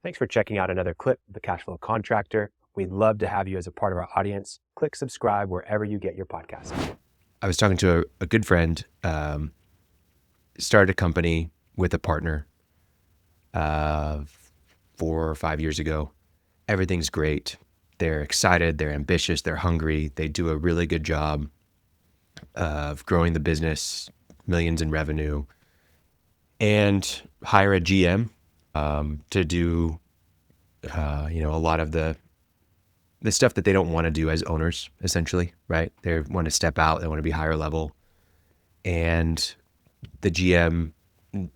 Thanks for checking out another clip of the Cashflow Contractor. We'd love to have you as a part of our audience. Click subscribe wherever you get your podcasts. I was talking to a good friend, started a company with a partner 4 or 5 years ago. Everything's great. They're excited, they're ambitious, they're hungry. They do a really good job of growing the business, millions in revenue, and hire a GM to do, a lot of the stuff that they don't want to do as owners, essentially, right? They want to step out, they want to be higher level. And the GM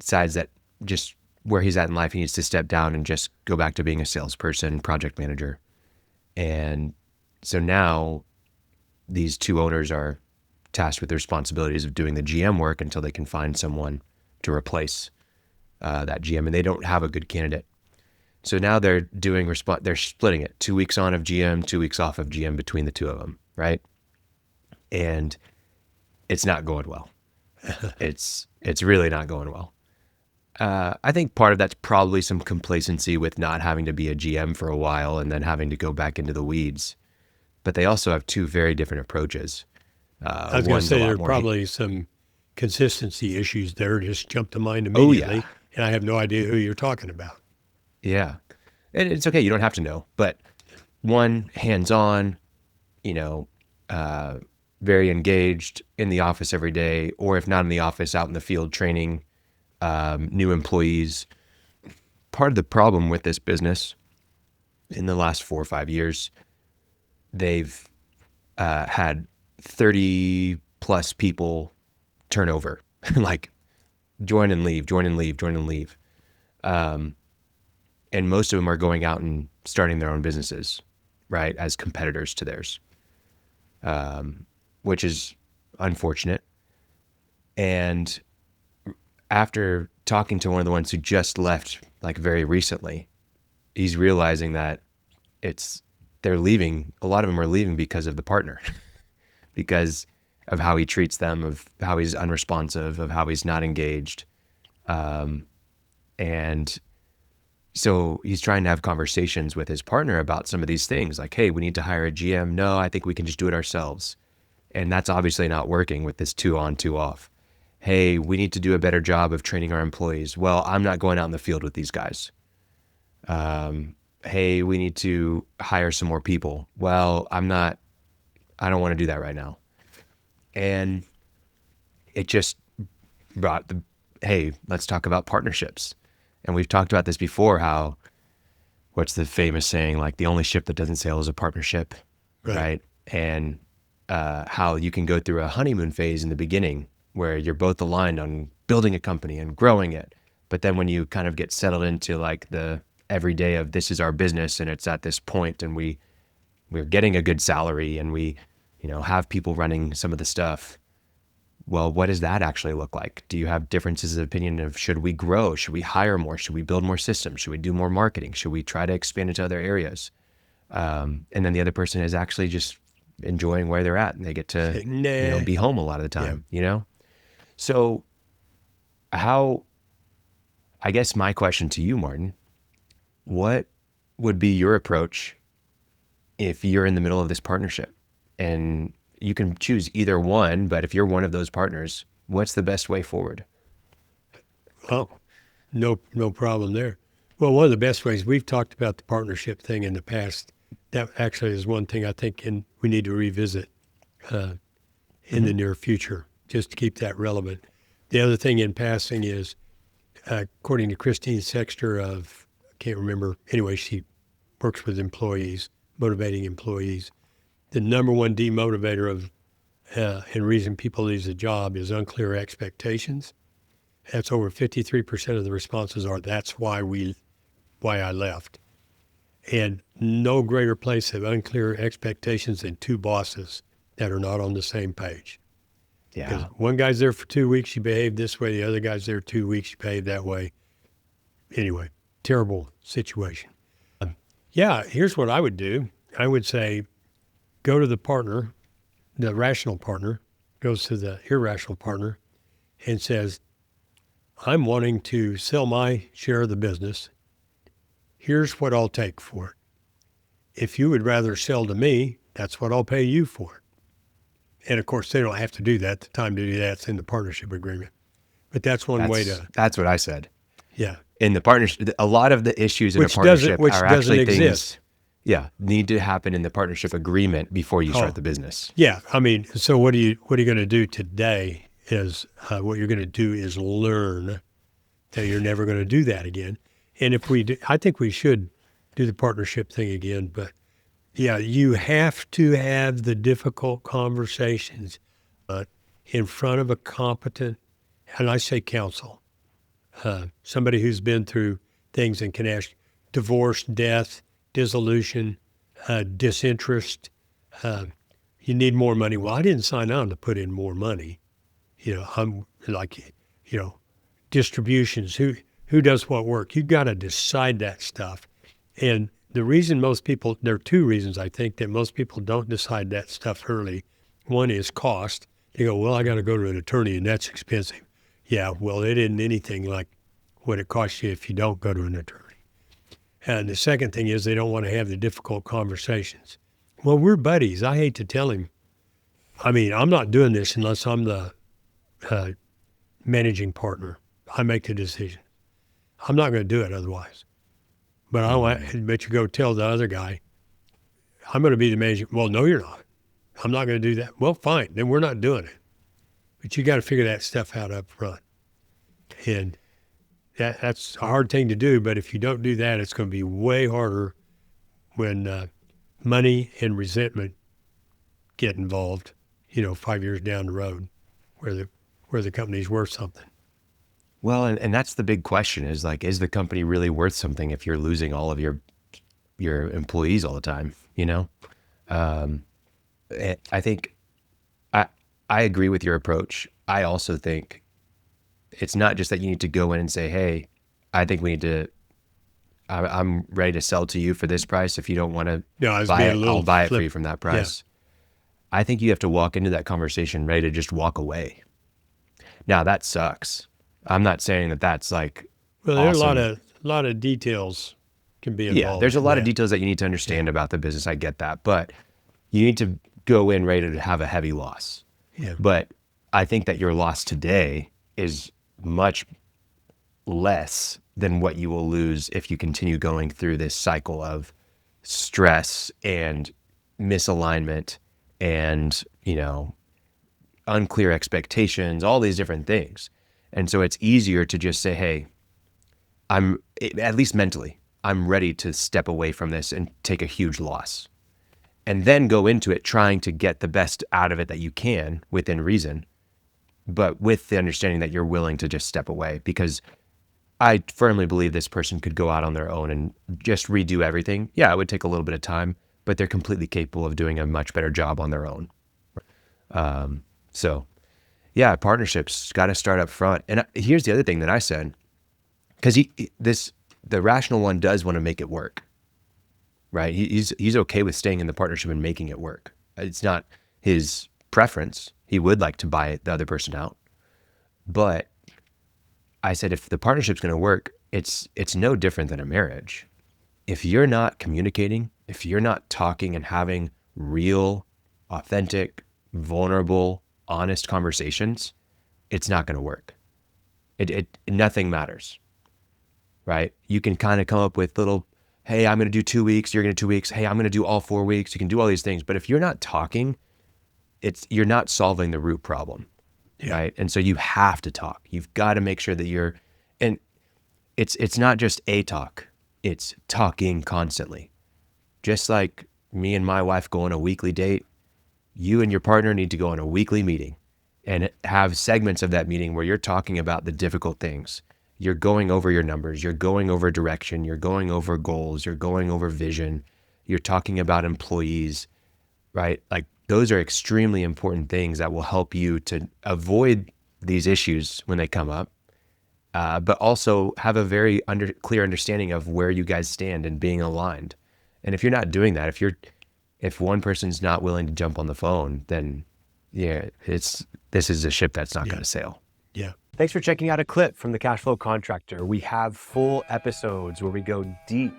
decides that just where he's at in life, he needs to step down and just go back to being a salesperson, project manager. And so now these two owners are tasked with the responsibilities of doing the GM work until they can find someone to replace that GM, and they don't have a good candidate. So now they're they're splitting it 2 weeks on of GM, 2 weeks off of GM between the two of them, right? And it's not going well. It's really not going well. I think part of that's probably some complacency with not having to be a GM for a while and then having to go back into the weeds. But they also have two very different approaches. I was going to say there are probably some consistency issues there. Just jumped to mind immediately. Oh, yeah. And I have no idea who you're talking about. Yeah. And it's okay. You don't have to know. But one, hands-on, very engaged in the office every day, or if not in the office, out in the field training new employees. Part of the problem with this business in the last 4 or 5 years, they've had 30 plus people turnover, like join and leave. And most of them are going out and starting their own businesses, right, as competitors to theirs, which is unfortunate. And after talking to one of the ones who just left, like very recently, he's realizing that they're leaving. A lot of them are leaving because of the partner, because of how he treats them, of how he's unresponsive, of how he's not engaged. And so he's trying to have conversations with his partner about some of these things, like, hey, we need to hire a GM. No, I think we can just do it ourselves. And that's obviously not working with this 2 on, 2 off. Hey, we need to do a better job of training our employees. Well, I'm not going out in the field with these guys. Hey, we need to hire some more people. Well, I don't want to do that right now. And it just brought hey, let's talk about partnerships. And we've talked about this before, what's the famous saying, like the only ship that doesn't sail is a partnership, right? And how you can go through a honeymoon phase in the beginning where you're both aligned on building a company and growing it. But then when you kind of get settled into like the everyday of this is our business and it's at this point and we're getting a good salary and we, have people running some of the stuff. Well, what does that actually look like? Do you have differences of opinion of should we grow? Should we hire more? Should we build more systems? Should we do more marketing? Should we try to expand into other areas? And then the other person is actually just enjoying where they're at and they get to be home a lot of the time, So I guess my question to you, Martin, what would be your approach if you're in the middle of this partnership? And you can choose either one, but if you're one of those partners, what's the best way forward? Oh, no problem there. Well, one of the best ways, we've talked about the partnership thing in the past. That actually is one thing I think we need to revisit in the near future, just to keep that relevant. The other thing in passing is, according to Christine Sexter I can't remember, anyway, she works with employees, motivating employees. The number one demotivator and reason people leave a job is unclear expectations. That's over 53% of the responses are, that's why I left. And no greater place of unclear expectations than two bosses that are not on the same page. Yeah. Because one guy's there for 2 weeks, you behave this way. The other guy's there 2 weeks, you behave that way. Anyway, terrible situation. Here's what I would do. I would say, go to the partner, the rational partner, goes to the irrational partner and says, I'm wanting to sell my share of the business. Here's what I'll take for it. If you would rather sell to me, that's what I'll pay you for it. And of course, they don't have to do that. The time to do that's in the partnership agreement. But that's one way to. That's what I said. Yeah. In the partnership, a lot of the issues in a Which partnership are actually doesn't things, exist. need to happen in the partnership agreement before you start the business. Yeah. I mean, so what are you going to do today is what you're going to do is learn that you're never going to do that again. And if we do, I think we should do the partnership thing again, but yeah, you have to have the difficult conversations in front of a competent, and I say counsel, somebody who's been through things and can ask divorce, death, dissolution, disinterest. You need more money. Well, I didn't sign on to put in more money. I'm like, distributions. Who does what work? You got to decide that stuff. And the reason there are two reasons I think that most people don't decide that stuff early. One is cost. They go, well, I got to go to an attorney and that's expensive. Yeah, well, it isn't anything like what it costs you if you don't go to an attorney. And the second thing is they don't want to have the difficult conversations. Well, we're buddies. I hate to tell him. I mean, I'm not doing this unless I'm the managing partner. I make the decision. I'm not going to do it otherwise. But but you go tell the other guy, I'm going to be the manager. Well, no, you're not. I'm not going to do that. Well, fine. Then we're not doing it. But you got to figure that stuff out up front. And that's a hard thing to do. But if you don't do that, it's going to be way harder when money and resentment get involved, 5 years down the road where the company's worth something. Well, and that's the big question is the company really worth something if you're losing all of your employees all the time, I think I agree with your approach. I also think it's not just that you need to go in and say, hey, I think we need to, I'm ready to sell to you for this price. If you don't want to buy it, I'll buy it for you from that price. Yeah. I think you have to walk into that conversation ready to just walk away. Now that sucks. I'm not saying that that's like, well, there are a lot of details can be involved. Yeah, there's a lot of details that you need to understand about the business. I get that, but you need to go in ready to have a heavy loss. Yeah. But I think that your loss today is much less than what you will lose if you continue going through this cycle of stress and misalignment and, unclear expectations, all these different things. And so it's easier to just say, hey, at least mentally, I'm ready to step away from this and take a huge loss. And then go into it trying to get the best out of it that you can within reason, but with the understanding that you're willing to just step away. Because I firmly believe this person could go out on their own and just redo everything. Yeah, it would take a little bit of time, but they're completely capable of doing a much better job on their own. So yeah, partnerships got to start up front. And here's the other thing that I said, because the rational one does want to make it work, right? He's okay with staying in the partnership and making it work. It's not his preference. He would like to buy the other person out. But I said, if the partnership's going to work, it's no different than a marriage. If you're not communicating, if you're not talking and having real, authentic, vulnerable, honest conversations, it's not going to work. Nothing matters, right? You can kind of come up with little, hey, I'm going to do 2 weeks. You're going to do 2 weeks. Hey, I'm going to do all 4 weeks. You can do all these things. But if you're not talking, you're not solving the root problem, right? And so you have to talk. You've got to make sure that and it's not just a talk. It's talking constantly. Just like me and my wife go on a weekly date, you and your partner need to go on a weekly meeting and have segments of that meeting where you're talking about the difficult things. You're going over your numbers, you're going over direction, you're going over goals, you're going over vision, you're talking about employees, right? Like those are extremely important things that will help you to avoid these issues when they come up, but also have a very clear understanding of where you guys stand and being aligned. And if you're not doing that, if one person's not willing to jump on the phone, then this is a ship that's not going to sail. Yeah. Thanks for checking out a clip from the Cashflow Contractor. We have full episodes where we go deep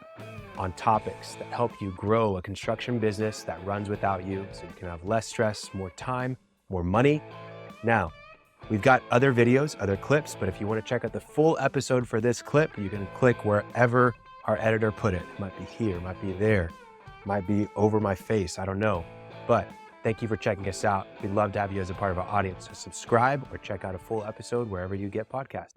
on topics that help you grow a construction business that runs without you so you can have less stress, more time, more money. Now, we've got other videos, other clips, but if you want to check out the full episode for this clip, you can click wherever our editor put it. It might be here, it might be there, it might be over my face, I don't know. But thank you for checking us out. We'd love to have you as a part of our audience. So subscribe or check out a full episode wherever you get podcasts.